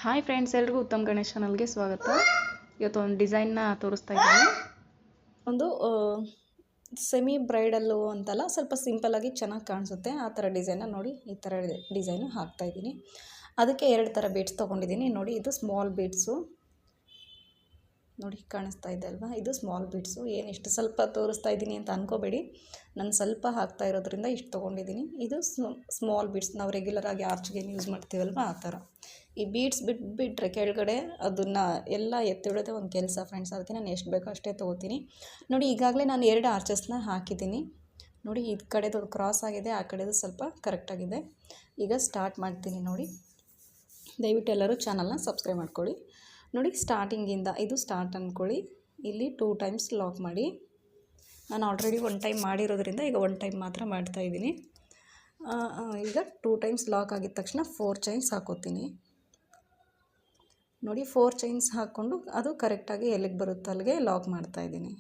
Hi friends, ಎಲ್ರಿಗೂ ಉತ್ತಮ್ ಗಣೇಶ್ ಚಾನಲ್ಗೆ ಸ್ವಾಗತ. ಇವತ್ತು ಒಂದು ಡಿಸೈನ್ನ ತೋರಿಸ್ತಾ ಇದ್ದೀನಿ. ಒಂದು ಸೆಮಿ ಬ್ರೈಡಲ್ಲು ಅಂತಲ್ಲ, ಸ್ವಲ್ಪ ಸಿಂಪಲ್ಲಾಗಿ ಚೆನ್ನಾಗಿ ಕಾಣಿಸುತ್ತೆ ಆ ಥರ ಡಿಸೈನ್ನ ನೋಡಿ. ಈ ಥರ ಡಿಸೈನು ಹಾಕ್ತಾಯಿದ್ದೀನಿ. ಅದಕ್ಕೆ 2 ಥರ ಬೀಡ್ಸ್ ತೊಗೊಂಡಿದ್ದೀನಿ. ನೋಡಿ, ಇದು ಸ್ಮಾಲ್ ಬೀಡ್ಸು. ನೋಡಿ, ಕಾಣಿಸ್ತಾ ಇದೆ ಅಲ್ವಾ? ಇದು ಸ್ಮಾಲ್ ಬೀಡ್ಸು. ಏನು ಇಷ್ಟು ಸ್ವಲ್ಪ ತೋರಿಸ್ತಾ ಇದ್ದೀನಿ ಅಂತ ಅಂದ್ಕೋಬೇಡಿ. ನಾನು ಸ್ವಲ್ಪ ಹಾಕ್ತಾ ಇರೋದ್ರಿಂದ ಇಷ್ಟು ತೊಗೊಂಡಿದ್ದೀನಿ. ಇದು ಸ್ಮಾಲ್ ಬೀಡ್ಸ್, ನಾವು ರೆಗ್ಯುಲರಾಗಿ ಆರ್ಚ್ಗೆ ಯೂಸ್ ಮಾಡ್ತೀವಲ್ವ, ಆ ಥರ. ಈ ಬೀಡ್ಸ್ ಬಿಟ್ಟರೆ ಕೆಳಗಡೆ ಅದನ್ನು ಎಲ್ಲ ಎತ್ತಿಡೋದೇ ಒಂದು ಕೆಲಸ ಫ್ರೆಂಡ್ಸ್. ಅದಕ್ಕೆ ನಾನು ಎಷ್ಟು ಬೇಕೋ ಅಷ್ಟೇ ತೊಗೋತೀನಿ. ನೋಡಿ, ಈಗಾಗಲೇ ನಾನು 2 ಆರ್ಚಸ್ನ ಹಾಕಿದ್ದೀನಿ. ನೋಡಿ, ಈ ಕಡೆದು ಕ್ರಾಸ್ ಆಗಿದೆ, ಆ ಕಡೆದು ಸ್ವಲ್ಪ ಕರೆಕ್ಟಾಗಿದೆ. ಈಗ ಸ್ಟಾರ್ಟ್ ಮಾಡ್ತೀನಿ. ನೋಡಿ, ದಯವಿಟ್ಟು ಎಲ್ಲರೂ ಚಾನಲ್ನ ಸಬ್ಸ್ಕ್ರೈಬ್ ಮಾಡ್ಕೊಳ್ಳಿ. ನೋಡಿ, ಸ್ಟಾರ್ಟಿಂಗಿಂದ ಇದು ಸ್ಟಾರ್ಟ್ ಅಂದ್ಕೊಳ್ಳಿ. ಇಲ್ಲಿ 2 ಟೈಮ್ಸ್ ಲಾಕ್ ಮಾಡಿ. ನಾನು ಆಲ್ರೆಡಿ 1 ಟೈಮ್ ಮಾಡಿರೋದ್ರಿಂದ ಈಗ 1 ಟೈಮ್ ಮಾತ್ರ ಮಾಡ್ತಾಯಿದ್ದೀನಿ. ಈಗ 2 ಟೈಮ್ಸ್ ಲಾಕ್ ಆಗಿದ ತಕ್ಷಣ 4 ಚೈನ್ಸ್ ಹಾಕೋತೀನಿ. ನೋಡಿ, 4 ಚೈನ್ಸ್ ಹಾಕ್ಕೊಂಡು ಅದು ಕರೆಕ್ಟಾಗಿ ಎಲ್ಲಿಗೆ ಬರುತ್ತೆ ಅಲ್ಲಿಗೆ ಲಾಕ್ ಮಾಡ್ತಾಯಿದ್ದೀನಿ.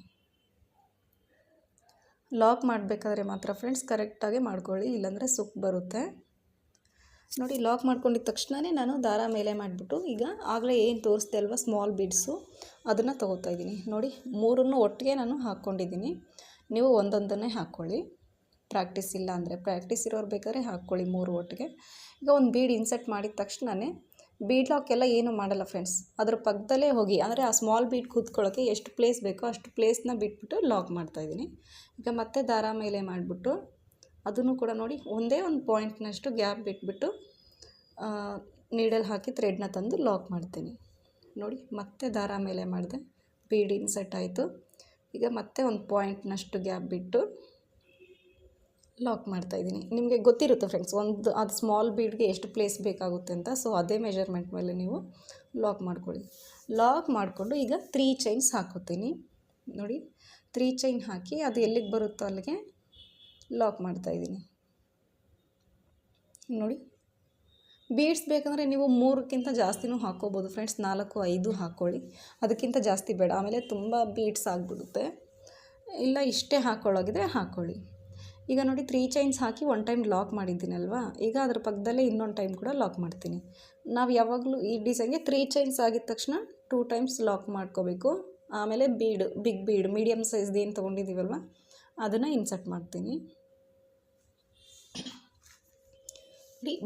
ಲಾಕ್ ಮಾಡಬೇಕಾದ್ರೆ ಮಾತ್ರ ಫ್ರೆಂಡ್ಸ್ ಕರೆಕ್ಟಾಗಿ ಮಾಡ್ಕೊಳ್ಳಿ, ಇಲ್ಲಾಂದರೆ ಸುಕ್ ಬರುತ್ತೆ. ನೋಡಿ, ಲಾಕ್ ಮಾಡ್ಕೊಂಡಿದ್ದ ತಕ್ಷಣವೇ ನಾನು ದಾರ ಮೇಲೆ ಮಾಡಿಬಿಟ್ಟು ಈಗ ಆಗಲೇ ಏನು ತೋರಿಸ್ದೆ ಅಲ್ವಾ ಸ್ಮಾಲ್ ಬೀಡ್ಸು, ಅದನ್ನು ತೊಗೋತಾ ಇದ್ದೀನಿ. ನೋಡಿ, 3 ಒಟ್ಟಿಗೆ ನಾನು ಹಾಕ್ಕೊಂಡಿದ್ದೀನಿ. ನೀವು ಒಂದೊಂದನ್ನೇ ಹಾಕ್ಕೊಳ್ಳಿ. ಪ್ರಾಕ್ಟೀಸ್ ಇಲ್ಲ ಅಂದರೆ, ಪ್ರಾಕ್ಟೀಸ್ ಇರೋರು ಬೇಕಾದ್ರೆ ಹಾಕ್ಕೊಳ್ಳಿ 3 ಒಟ್ಟಿಗೆ. ಈಗ ಒಂದು ಬೀಡ್ ಇನ್ಸರ್ಟ್ ಮಾಡಿದ ತಕ್ಷಣವೇ ಬೀಡ್ ಲಾಕ್ ಎಲ್ಲ ಏನು ಮಾಡಲ್ಲ ಫ್ರೆಂಡ್ಸ್, ಅದ್ರ ಪಕ್ಕದಲ್ಲೇ ಹೋಗಿ, ಅಂದರೆ ಆ ಸ್ಮಾಲ್ ಬೀಡ್ ಕೂತ್ಕೊಳ್ಳೋಕ್ಕೆ ಎಷ್ಟು ಪ್ಲೇಸ್ ಬೇಕೋ ಅಷ್ಟು ಪ್ಲೇಸ್ನ ಬಿಟ್ಬಿಟ್ಟು ಲಾಕ್ ಮಾಡ್ತಾಯಿದ್ದೀನಿ. ಈಗ ಮತ್ತೆ ದಾರ ಮೇಲೆ ಮಾಡಿಬಿಟ್ಟು ಅದನ್ನು ಕೂಡ ನೋಡಿ ಒಂದೇ ಒಂದು ಪಾಯಿಂಟ್ನಷ್ಟು ಗ್ಯಾಪ್ ಬಿಟ್ಬಿಟ್ಟು ನೀಡಲ್ ಹಾಕಿ ಥ್ರೆಡ್ನ ತಂದು ಲಾಕ್ ಮಾಡ್ತೀನಿ. ನೋಡಿ, ಮತ್ತೆ ದಾರ ಮೇಲೆ ಮಾಡಿದೆ, ಬೀಡ್ ಇನ್ಸರ್ಟ್ ಆಯಿತು. ಈಗ ಮತ್ತೆ ಒಂದು ಪಾಯಿಂಟ್ನಷ್ಟು ಗ್ಯಾಪ್ ಬಿಟ್ಟು ಲಾಕ್ ಮಾಡ್ತಾಯಿದ್ದೀನಿ. ನಿಮಗೆ ಗೊತ್ತಿರುತ್ತೆ ಫ್ರೆಂಡ್ಸ್, ಅದು ಸ್ಮಾಲ್ ಬೀಡ್ಗೆ ಎಷ್ಟು ಪ್ಲೇಸ್ ಬೇಕಾಗುತ್ತೆ ಅಂತ. ಸೊ ಅದೇ ಮೆಜರ್ಮೆಂಟ್ ಮೇಲೆ ನೀವು ಲಾಕ್ ಮಾಡ್ಕೊಳ್ಳಿ. ಲಾಕ್ ಮಾಡಿಕೊಂಡು ಈಗ 3 ಚೈನ್ಸ್ ಹಾಕೋತೀನಿ. ನೋಡಿ, 3 ಚೈನ್ ಹಾಕಿ ಅದು ಎಲ್ಲಿಗೆ ಬರುತ್ತೋ ಅಲ್ಲಿಗೆ ಲಾಕ್ ಮಾಡ್ತಾಯಿದ್ದೀನಿ. ನೋಡಿ, ಬೀಡ್ಸ್ ಬೇಕಂದರೆ ನೀವು 3ಕ್ಕಿಂತ ಜಾಸ್ತಿನೂ ಹಾಕ್ಕೋಬೋದು ಫ್ರೆಂಡ್ಸ್. 4, 5 ಹಾಕ್ಕೊಳ್ಳಿ, ಅದಕ್ಕಿಂತ ಜಾಸ್ತಿ ಬೇಡ, ಆಮೇಲೆ ತುಂಬ ಬೀಡ್ಸ್ ಆಗಿಬಿಡುತ್ತೆ. ಇಲ್ಲ ಇಷ್ಟೇ ಹಾಕ್ಕೊಳ್ಳೋಗಿದ್ರೆ ಹಾಕ್ಕೊಳ್ಳಿ. ಈಗ ನೋಡಿ, 3 ಚೈನ್ಸ್ ಹಾಕಿ 1 ಟೈಮ್ ಲಾಕ್ ಮಾಡಿದ್ದೀನಲ್ವಾ, ಈಗ ಅದ್ರ ಪಕ್ಕದಲ್ಲೇ ಇನ್ನೊಂದು ಟೈಮ್ ಕೂಡ ಲಾಕ್ ಮಾಡ್ತೀನಿ. ನಾವು ಯಾವಾಗಲೂ ಈ ಡಿಸೈನ್ಗೆ 3 ಚೈನ್ಸ್ ಆಗಿದ ತಕ್ಷಣ 2 ಟೈಮ್ಸ್ ಲಾಕ್ ಮಾಡ್ಕೋಬೇಕು. ಆಮೇಲೆ ಬಿಗ್ ಬೀಡ್ ಮೀಡಿಯಮ್ ಸೈಜ್ದು ಏನು ತೊಗೊಂಡಿದ್ದೀವಲ್ವ ಅದನ್ನು ಇನ್ಸರ್ಟ್ ಮಾಡ್ತೀನಿ.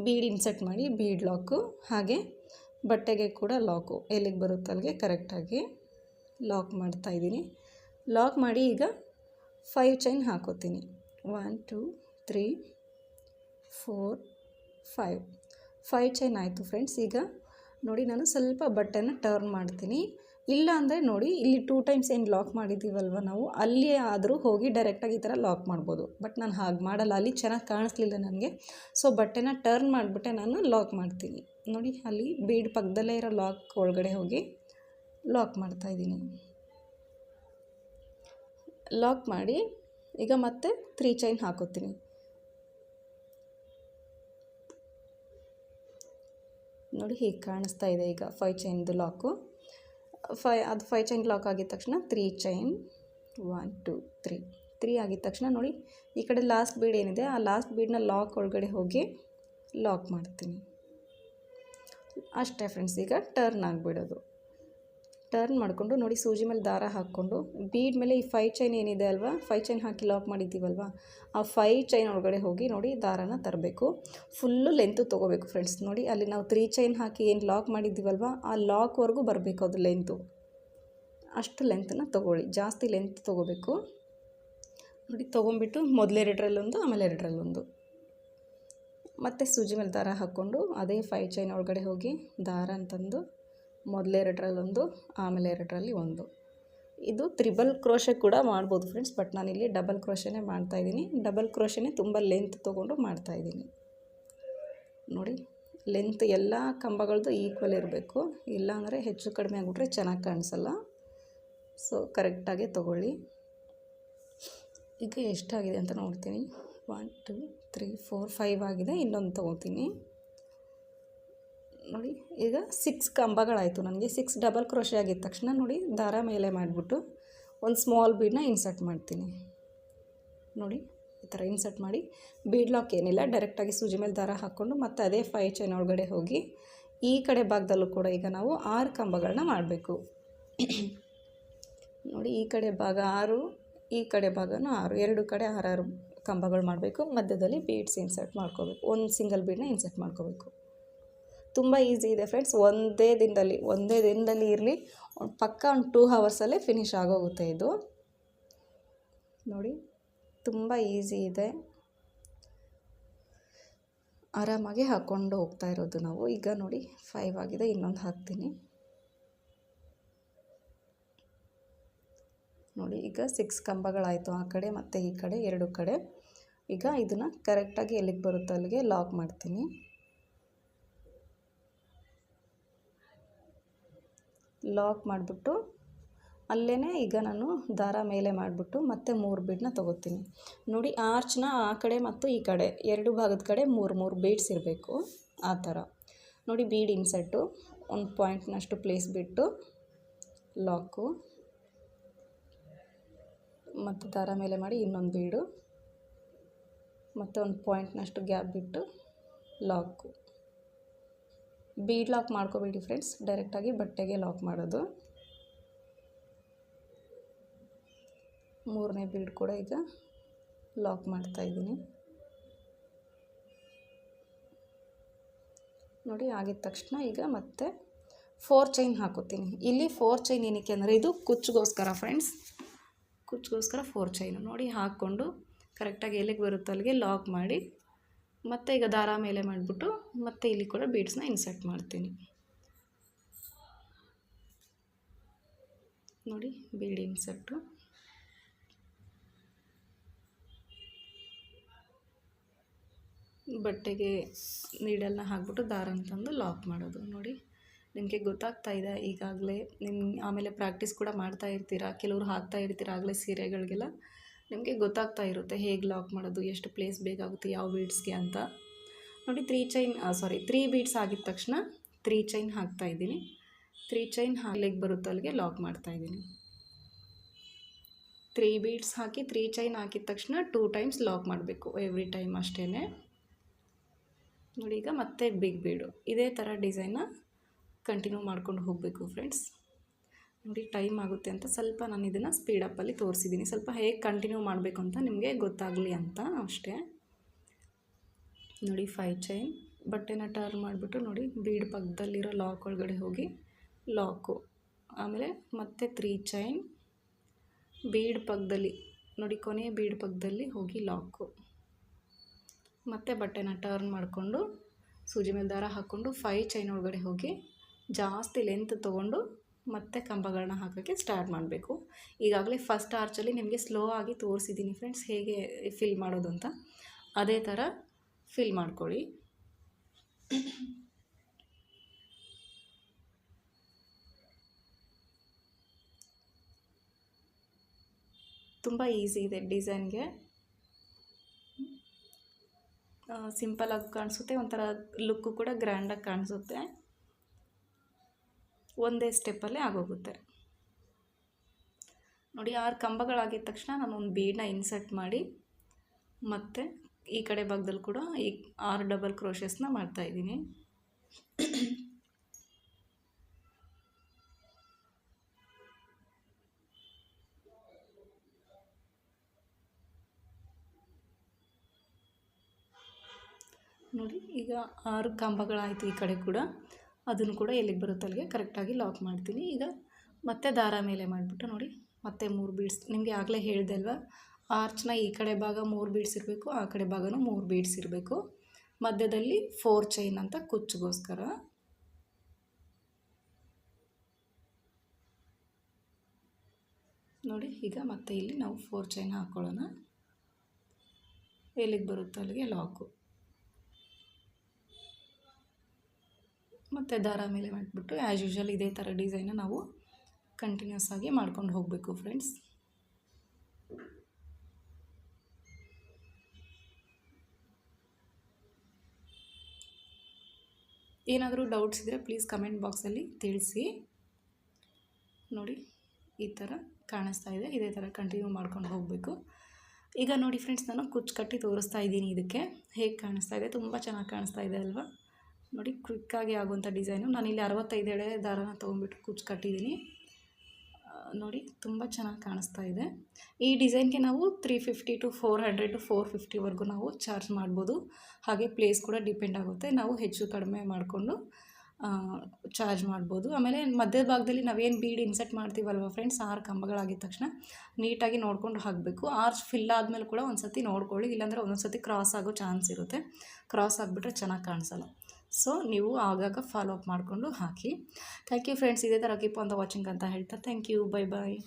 ಬೀಡ್ ಇನ್ಸರ್ಟ್ ಮಾಡಿ ಬೀಡ್ ಲಾಕು, ಹಾಗೆ ಬಟ್ಟೆಗೆ ಕೂಡ ಲಾಕು ಎಲ್ಲಿಗೆ ಬರುತ್ತೆ ಅಲ್ಲಿಗೆ ಕರೆಕ್ಟಾಗಿ ಲಾಕ್ ಮಾಡ್ತಾಯಿದ್ದೀನಿ. ಲಾಕ್ ಮಾಡಿ ಈಗ 5 ಚೈನ್ ಹಾಕೋತೀನಿ. 1 2 3 4 5 ಚೈನ್ ಆಯಿತು ಫ್ರೆಂಡ್ಸ್. ಈಗ ನೋಡಿ, ನಾನು ಸ್ವಲ್ಪ ಬಟ್ಟೆನ ಟರ್ನ್ ಮಾಡ್ತೀನಿ. ಇಲ್ಲ ಅಂದರೆ ನೋಡಿ, ಇಲ್ಲಿ 2 ಟೈಮ್ಸ್ ಏನು ಲಾಕ್ ಮಾಡಿದ್ದೀವಲ್ವ ನಾವು, ಅಲ್ಲಿ ಆದರೂ ಹೋಗಿ ಡೈರೆಕ್ಟಾಗಿ ಈ ಥರ ಲಾಕ್ ಮಾಡ್ಬೋದು. ಬಟ್ ನಾನು ಹಾಗೆ ಮಾಡಲ್ಲ, ಅಲ್ಲಿ ಚೆನ್ನಾಗಿ ಕಾಣಿಸ್ಲಿಲ್ಲ ನನಗೆ. ಸೊ ಬಟ್ಟೆನ ಟರ್ನ್ ಮಾಡಿಬಿಟ್ಟೆ ನಾನು ಲಾಕ್ ಮಾಡ್ತೀನಿ. ನೋಡಿ, ಅಲ್ಲಿ ಬೀಡ್ ಪಕ್ಕದಲ್ಲೇ ಇರೋ ಲಾಕ್ ಒಳಗಡೆ ಹೋಗಿ ಲಾಕ್ ಮಾಡ್ತಾಯಿದ್ದೀನಿ. ಲಾಕ್ ಮಾಡಿ ಈಗ ಮತ್ತೆ 3 ಚೈನ್ ಹಾಕೋತೀನಿ. ನೋಡಿ, ಹೀಗೆ ಕಾಣಿಸ್ತಾ ಇದೆ. ಈಗ 5 ಚೈನ್ದು ಲಾಕು. 5 ಚೈನ್ ಲಾಕ್ ಆಗಿದ ತಕ್ಷಣ 3 ಚೈನ್ 1 2 3 ಆಗಿದ ತಕ್ಷಣ ನೋಡಿ, ಈ ಕಡೆ ಲಾಸ್ಟ್ ಬೀಡ್ ಏನಿದೆ ಆ ಲಾಸ್ಟ್ ಬೀಡನ್ನ ಲಾಕ್ ಒಳಗಡೆ ಹೋಗಿ ಲಾಕ್ ಮಾಡ್ತೀನಿ. ಅಷ್ಟೇ ಫ್ರೆಂಡ್ಸ್. ಈಗ ಟರ್ನ್ ಆಗಿಬಿಡೋದು. ಟರ್ನ್ ಮಾಡಿಕೊಂಡು ನೋಡಿ, ಸೂಜಿ ಮೇಲೆ ದಾರ ಹಾಕ್ಕೊಂಡು ಬೀಡ್ ಮೇಲೆ ಈ 5 ಚೈನ್ ಏನಿದೆ ಅಲ್ವಾ, 5 ಚೈನ್ ಹಾಕಿ ಲಾಕ್ ಮಾಡಿದ್ದೀವಲ್ವ, ಆ 5 ಚೈನ್ ಒಳಗಡೆ ಹೋಗಿ ನೋಡಿ ದಾರಾನ ತರಬೇಕು. ಫುಲ್ಲು ಲೆಂತು ತೊಗೋಬೇಕು ಫ್ರೆಂಡ್ಸ್. ನೋಡಿ, ಅಲ್ಲಿ ನಾವು 3 ಚೈನ್ ಹಾಕಿ ಏನು ಲಾಕ್ ಮಾಡಿದ್ದೀವಲ್ವ ಆ ಲಾಕ್ವರೆಗೂ ಬರಬೇಕು ಅದು ಲೆಂತು. ಅಷ್ಟು ಲೆಂತನ್ನು ತೊಗೊಳ್ಳಿ, ಜಾಸ್ತಿ ಲೆಂತ್ ತೊಗೋಬೇಕು. ನೋಡಿ, ತೊಗೊಂಬಿಟ್ಟು ಮೊದಲು 2ರಲ್ಲೊಂದು, ಆಮೇಲೆ 2ರಲ್ಲೊಂದು, ಮತ್ತು ಸೂಜಿ ಮೇಲೆ ದಾರ ಹಾಕ್ಕೊಂಡು ಅದೇ 5 ಚೈನ್ ಒಳಗಡೆ ಹೋಗಿ ದಾರ ಅಂತಂದು ಮೊದಲು 2ರಲ್ಲೊಂದು, ಆಮೇಲೆ 2ರಲ್ಲಿ ಒಂದು. ಇದು ತ್ರಿಬಲ್ ಕ್ರೋಶೆ ಕೂಡ ಮಾಡ್ಬೋದು ಫ್ರೆಂಡ್ಸ್, ಬಟ್ ನಾನಿಲ್ಲಿ ಡಬಲ್ ಕ್ರೋಶೆನೇ ಮಾಡ್ತಾಯಿದ್ದೀನಿ. ಡಬಲ್ ಕ್ರೋಶೆನೇ ತುಂಬ ಲೆಂತ್ ತೊಗೊಂಡು ಮಾಡ್ತಾಯಿದ್ದೀನಿ. ನೋಡಿ, ಲೆಂತ್ ಎಲ್ಲ ಕಂಬಗಳದ್ದು ಈಕ್ವಲ್ ಇರಬೇಕು, ಇಲ್ಲಾಂದರೆ ಹೆಚ್ಚು ಕಡಿಮೆ ಆಗಿಬಿಟ್ರೆ ಚೆನ್ನಾಗಿ ಕಾಣಿಸಲ್ಲ. ಸೊ ಕರೆಕ್ಟಾಗೆ ತೊಗೊಳ್ಳಿ. ಈಗ ಎಷ್ಟಾಗಿದೆ ಅಂತ ನೋಡ್ತೀನಿ. 1 2 3 4 5 ಆಗಿದೆ. ಇನ್ನೊಂದು ತೊಗೋತೀನಿ. ನೋಡಿ, ಈಗ 6 ಕಂಬಗಳಾಯಿತು ನನಗೆ. 6 ಡಬಲ್ ಕ್ರೋಶೆ ಆಗಿದ ತಕ್ಷಣ ನೋಡಿ, ದಾರ ಮೇಲೆ ಮಾಡಿಬಿಟ್ಟು ಒಂದು ಸ್ಮಾಲ್ ಬೀಡನ್ನ ಇನ್ಸರ್ಟ್ ಮಾಡ್ತೀನಿ. ನೋಡಿ, ಈ ಥರ ಇನ್ಸರ್ಟ್ ಮಾಡಿ ಬೀಡ್ ಲಾಕ್ ಏನಿಲ್ಲ, ಡೈರೆಕ್ಟಾಗಿ ಸೂಜಿ ಮೇಲೆ ದಾರ ಹಾಕ್ಕೊಂಡು ಮತ್ತೆ ಅದೇ 5 ಚೈನ್ ಒಳಗಡೆ ಹೋಗಿ ಈ ಕಡೆ ಭಾಗದಲ್ಲೂ ಕೂಡ ಈಗ ನಾವು 6 ಕಂಬಗಳನ್ನ ಮಾಡಬೇಕು. ನೋಡಿ, ಈ ಕಡೆ ಭಾಗ 6, ಈ ಕಡೆ ಭಾಗನೂ 6, 2 ಕಡೆ 6 ಕಂಬಗಳು ಮಾಡಬೇಕು. ಮಧ್ಯದಲ್ಲಿ ಬೀಡ್ಸ್ ಇನ್ಸರ್ಟ್ ಮಾಡ್ಕೋಬೇಕು, ಒಂದು ಸಿಂಗಲ್ ಬೀಡನ್ನ ಇನ್ಸರ್ಟ್ ಮಾಡ್ಕೋಬೇಕು. ತುಂಬ ಈಸಿ ಇದೆ ಫ್ರೆಂಡ್ಸ್. ಒಂದೇ ದಿನದಲ್ಲಿ ಇರಲಿ, ಪಕ್ಕ ಒಂದು 2 ಅವರ್ಸಲ್ಲೇ ಫಿನಿಶ್ ಆಗೋಗುತ್ತೆ ಇದು. ನೋಡಿ, ತುಂಬ ಈಸಿ ಇದೆ. ಆರಾಮಾಗಿ ಹಾಕ್ಕೊಂಡು ಹೋಗ್ತಾ ಇರೋದು ನಾವು. ಈಗ ನೋಡಿ 5 ಆಗಿದೆ, ಇನ್ನೊಂದು ಹಾಕ್ತೀನಿ. ನೋಡಿ, ಈಗ 6 ಕಂಬಗಳಾಯಿತು, ಆ ಕಡೆ ಮತ್ತು ಈ ಕಡೆ 2 ಕಡೆ. ಈಗ ಇದನ್ನು ಕರೆಕ್ಟಾಗಿ ಎಲ್ಲಿಗೆ ಬರುತ್ತೋ ಅಲ್ಲಿಗೆ ಲಾಕ್ ಮಾಡ್ತೀನಿ. ಲಾಕ್ ಮಾಡಿಬಿಟ್ಟು ಅಲ್ಲೇ ಈಗ ನಾನು ದಾರ ಮೇಲೆ ಮಾಡಿಬಿಟ್ಟು ಮತ್ತೆ 3 ಬೀಡನ್ನ ತೊಗೋತೀನಿ. ನೋಡಿ, ಆರ್ಚ್ನ ಆ ಕಡೆ ಮತ್ತು ಈ ಕಡೆ 2 ಭಾಗದ ಕಡೆ 3 ಬೀಡ್ಸ್ ಇರಬೇಕು, ಆ ಥರ. ನೋಡಿ, ಬೀಡ್ ಇನ್ಸೆಟ್ಟು ಒಂದು ಪಾಯಿಂಟ್ನಷ್ಟು ಪ್ಲೇಸ್ ಬಿಟ್ಟು ಲಾಕು, ಮತ್ತು ದಾರ ಮೇಲೆ ಮಾಡಿ ಇನ್ನೊಂದು ಬೀಡು, ಮತ್ತು ಒಂದು ಪಾಯಿಂಟ್ನಷ್ಟು ಗ್ಯಾಪ್ ಬಿಟ್ಟು ಲಾಕು. ಬೀಡ್ ಲಾಕ್ ಮಾಡ್ಕೋಬೇಡಿ ಫ್ರೆಂಡ್ಸ್, ಡೈರೆಕ್ಟಾಗಿ ಬಟ್ಟೆಗೆ ಲಾಕ್ ಮಾಡೋದು. 3ನೇ ಬೀಡ್ ಕೂಡ ಈಗ ಲಾಕ್ ಮಾಡ್ತಾಯಿದ್ದೀನಿ. ನೋಡಿ, ಆಗಿದ ತಕ್ಷಣ ಈಗ ಮತ್ತೆ 4 ಚೈನ್ ಹಾಕೋತೀನಿ. ಇಲ್ಲಿ 4 ಚೈನ್ ಏನಕ್ಕೆ ಅಂದರೆ ಇದು ಕುಚ್ಚಿಗೋಸ್ಕರ ಫ್ರೆಂಡ್ಸ್, ಕುಚ್ಚಿಗೋಸ್ಕರ 4 ಚೈನು. ನೋಡಿ, ಹಾಕ್ಕೊಂಡು ಕರೆಕ್ಟಾಗಿ ಎಲ್ಲಿಗೆ ಬರುತ್ತೋ ಅಲ್ಲಿಗೆ ಲಾಕ್ ಮಾಡಿ, ಮತ್ತು ಈಗ ದಾರ ಮೇಲೆ ಮಾಡಿಬಿಟ್ಟು ಮತ್ತೆ ಇಲ್ಲಿ ಕೂಡ ಬೀಡ್ಸ್ನ ಇನ್ಸರ್ಟ್ ಮಾಡ್ತೀನಿ. ನೋಡಿ, ಬೀಡ್ ಇನ್ಸರ್ಟು. ಬಟ್ಟೆಗೆ ನೀಡಲ್ನ ಹಾಕ್ಬಿಟ್ಟು ದಾರ ಅಂತಂದು ಲಾಕ್ ಮಾಡೋದು. ನೋಡಿ, ನಿಮಗೆ ಗೊತ್ತಾಗ್ತಾ ಇದೆ ಈಗಾಗಲೇ. ಆಮೇಲೆ ಪ್ರಾಕ್ಟೀಸ್ ಕೂಡ ಮಾಡ್ತಾ ಇರ್ತೀರ, ಕೆಲವರು ಹಾಕ್ತಾ ಇರ್ತೀರ ಆಗಲೇ ಸೀರೆಗಳಿಗೆಲ್ಲ. ನಿಮಗೆ ಗೊತ್ತಾಗ್ತಾ ಇರುತ್ತೆ ಹೇಗೆ ಲಾಕ್ ಮಾಡೋದು, ಎಷ್ಟು ಪ್ಲೇಸ್ ಬೇಕಾಗುತ್ತೆ ಯಾವ ಬೀಡ್ಸ್ಗೆ ಅಂತ. ನೋಡಿ, 3 ಬೀಡ್ಸ್ ಆಗಿದ ತಕ್ಷಣ 3 ಚೈನ್ ಹಾಕ್ತಾಯಿದ್ದೀನಿ. 3 ಚೈನ್ ಅಲ್ಲಿಗೆ ಬರುತ್ತೋ ಅಲ್ಲಿಗೆ ಲಾಕ್ ಮಾಡ್ತಾಯಿದ್ದೀನಿ. 3 ಬೀಡ್ಸ್ ಹಾಕಿ 3 ಚೈನ್ ಹಾಕಿದ ತಕ್ಷಣ 2 ಟೈಮ್ಸ್ ಲಾಕ್ ಮಾಡಬೇಕು ಎವ್ರಿ ಟೈಮ್ ಅಷ್ಟೇ. ನೋಡಿ, ಈಗ ಮತ್ತೆ ಬಿಗ್ ಬೀಡು ಇದೇ ಥರ ಡಿಸೈನ್ನ ಕಂಟಿನ್ಯೂ ಮಾಡ್ಕೊಂಡು ಹೋಗಬೇಕು ಫ್ರೆಂಡ್ಸ್. ನೋಡಿ, ಟೈಮ್ ಆಗುತ್ತೆ ಅಂತ ಸ್ವಲ್ಪ ನಾನು ಇದನ್ನು ಸ್ಪೀಡಪ್ಪಲ್ಲಿ ತೋರಿಸಿದ್ದೀನಿ, ಸ್ವಲ್ಪ ಹೇಗೆ ಕಂಟಿನ್ಯೂ ಮಾಡಬೇಕು ಅಂತ ನಿಮಗೆ ಗೊತ್ತಾಗಲಿ ಅಂತ ಅಷ್ಟೇ. ನೋಡಿ, 5 ಚೈನ್ ಬಟ್ಟೆನ ಟರ್ನ್ ಮಾಡಿಬಿಟ್ಟು ನೋಡಿ ಬೀಡ್ ಪಕ್ಕದಲ್ಲಿರೋ ಲಾಕ್ ಒಳಗಡೆ ಹೋಗಿ ಲಾಕು, ಆಮೇಲೆ ಮತ್ತೆ 3 ಚೈನ್ ಬೀಡ್ ಪಕ್ಕದಲ್ಲಿ ನೋಡಿ ಕೊನೆಯ ಬೀಡ್ ಪಕ್ಕದಲ್ಲಿ ಹೋಗಿ ಲಾಕು, ಮತ್ತು ಬಟ್ಟೆನ ಟರ್ನ್ ಮಾಡಿಕೊಂಡು ಸೂಜಿ ಮೇಲೆ ದಾರ ಹಾಕ್ಕೊಂಡು 5 ಚೈನ್ ಒಳಗಡೆ ಹೋಗಿ ಜಾಸ್ತಿ ಲೆಂತ್ ತೊಗೊಂಡು ಮತ್ತೆ ಕಂಬಗಳನ್ನ ಹಾಕೋಕ್ಕೆ ಸ್ಟಾರ್ಟ್ ಮಾಡಬೇಕು. ಈಗಾಗಲೇ ಫಸ್ಟ್ ಆರ್ಚಲ್ಲಿ ನಿಮಗೆ ಸ್ಲೋ ಆಗಿ ತೋರಿಸಿದ್ದೀನಿ ಫ್ರೆಂಡ್ಸ್ ಹೇಗೆ ಫಿಲ್ ಮಾಡೋದು ಅಂತ, ಅದೇ ಥರ ಫಿಲ್ ಮಾಡ್ಕೊಳ್ಳಿ. ತುಂಬ ಈಸಿ ಇದೆ ಡಿಸೈನ್ಗೆ, ಸಿಂಪಲಾಗಿ ಕಾಣಿಸುತ್ತೆ, ಒಂಥರ ಲುಕ್ಕು ಕೂಡ ಗ್ರ್ಯಾಂಡಾಗಿ ಕಾಣಿಸುತ್ತೆ, ಒಂದೇ ಸ್ಟೆಪ್ಪಲ್ಲೇ ಆಗೋಗುತ್ತೆ. ನೋಡಿ, 6 ಕಂಬಗಳಾಗಿದ ತಕ್ಷಣ ನಾನು ಒಂದು ಬೀಡನ್ನ ಇನ್ಸರ್ಟ್ ಮಾಡಿ ಮತ್ತು ಈ ಕಡೆ ಭಾಗದಲ್ಲಿ ಕೂಡ ಈ 6 ಡಬಲ್ ಕ್ರೋಶಸ್ನ ಮಾಡ್ತಾಯಿದ್ದೀನಿ. ನೋಡಿ, ಈಗ 6 ಕಂಬಗಳಾಯಿತು ಈ ಕಡೆ ಕೂಡ, ಅದನ್ನು ಕೂಡ ಎಲ್ಲಿಗೆ ಬರುತ್ತೆ ಅಲ್ಲಿಗೆ ಕರೆಕ್ಟಾಗಿ ಲಾಕ್ ಮಾಡ್ತೀನಿ. ಈಗ ಮತ್ತೆ ದಾರ ಮೇಲೆ ಮಾಡಿಬಿಟ್ಟು ನೋಡಿ ಮತ್ತೆ 3 ಬೀಡ್ಸ್, ನಿಮಗೆ ಆಗಲೇ ಹೇಳಿದೆ ಅಲ್ವಾ, ಆರ್ಚ್ನ ಈ ಕಡೆ ಭಾಗ 3 ಬೀಡ್ಸ್ ಇರಬೇಕು, ಆ ಕಡೆ ಭಾಗನೂ 3 ಬೀಡ್ಸ್ ಇರಬೇಕು, ಮಧ್ಯದಲ್ಲಿ 4 ಚೈನ್ ಅಂತ ಕುಚ್ಚಿಗೋಸ್ಕರ. ನೋಡಿ, ಈಗ ಮತ್ತೆ ಇಲ್ಲಿ ನಾವು 4 ಚೈನ್ ಹಾಕ್ಕೊಳ್ಳೋಣ, ಎಲ್ಲಿಗೆ ಬರುತ್ತೋ ಅಲ್ಲಿಗೆ ಲಾಕು, ಮತ್ತು ದಾರ ಮೇಲೆ ಮಾಡಿಬಿಟ್ಟು ಆ್ಯಸ್ ಯೂಶ್ವಲ್ ಇದೇ ಥರ ಡಿಸೈನ್ನ ನಾವು ಕಂಟಿನ್ಯೂಸ್ ಆಗಿ ಮಾಡ್ಕೊಂಡು ಹೋಗಬೇಕು ಫ್ರೆಂಡ್ಸ್. ಏನಾದರೂ ಡೌಟ್ಸ್ ಇದ್ದರೆ ಪ್ಲೀಸ್ ಕಮೆಂಟ್ ಬಾಕ್ಸಲ್ಲಿ ತಿಳಿಸಿ. ನೋಡಿ, ಈ ಥರ ಕಾಣಿಸ್ತಾ ಇದೆ, ಇದೇ ಥರ ಕಂಟಿನ್ಯೂ ಮಾಡ್ಕೊಂಡು ಹೋಗಬೇಕು. ಈಗ ನೋಡಿ ಫ್ರೆಂಡ್ಸ್, ನಾನು ಕುಚ್ಚು ಕಟ್ಟಿ ತೋರಿಸ್ತಾ ಇದ್ದೀನಿ, ಇದಕ್ಕೆ ಹೇಗೆ ಕಾಣಿಸ್ತಾ ಇದೆ, ತುಂಬ ಚೆನ್ನಾಗಿ ಕಾಣಿಸ್ತಾ ಇದೆ ಅಲ್ವಾ. ನೋಡಿ ಕ್ವಿಕ್ಕಾಗಿ ಆಗುವಂಥ ಡಿಸೈನು. ನಾನಿಲ್ಲಿ 65 ಎಳೆ ದಾರನ ತೊಗೊಂಡ್ಬಿಟ್ಟು ಕುಚ್ಚು ಕಟ್ಟಿದ್ದೀನಿ. ನೋಡಿ ತುಂಬ ಚೆನ್ನಾಗಿ ಕಾಣಿಸ್ತಾ ಇದೆ. ಈ ಡಿಸೈನ್ಗೆ ನಾವು 350 to 400 to 450ವರೆಗೂ ನಾವು ಚಾರ್ಜ್ ಮಾಡ್ಬೋದು. ಹಾಗೆ ಪ್ಲೇಸ್ ಕೂಡ ಡಿಪೆಂಡ್ ಆಗುತ್ತೆ, ನಾವು ಹೆಚ್ಚು ಕಡಿಮೆ ಮಾಡಿಕೊಂಡು ಚಾರ್ಜ್ ಮಾಡ್ಬೋದು. ಆಮೇಲೆ ಮಧ್ಯದ ಭಾಗದಲ್ಲಿ ನಾವೇನು ಬೀಡ್ ಇನ್ಸರ್ಟ್ ಮಾಡ್ತೀವಲ್ವ ಫ್ರೆಂಡ್ಸ್, 6 ಕಂಬಗಳಾಗಿದ್ದ ತಕ್ಷಣ ನೀಟಾಗಿ ನೋಡ್ಕೊಂಡು ಹಾಕಬೇಕು. ಆರ್ಚ್ ಫಿಲ್ ಆದಮೇಲೆ ಕೂಡ ಒಂದು ಸತಿ ನೋಡ್ಕೊಳ್ಳಿ, ಇಲ್ಲಾಂದರೆ ಒಂದೊಂದು ಸತಿ ಕ್ರಾಸ್ ಆಗೋ ಚಾನ್ಸ್ ಇರುತ್ತೆ. ಕ್ರಾಸ್ ಆಗಿಬಿಟ್ರೆ ಚೆನ್ನಾಗಿ ಕಾಣಿಸಲ್ಲ. ಸೊ ನೀವು ಆಗಾಗ ಫಾಲೋ ಅಪ್ ಮಾಡಿಕೊಂಡು ಹಾಕಿ. Thank you friends. ಇದೇ ಥರ ಕೀಪ್ ಆನ್ ದ ವಾಚಿಂಗ್ ಅಂತ ಹೇಳ್ತಾ ಥ್ಯಾಂಕ್ ಯು. Bye bye.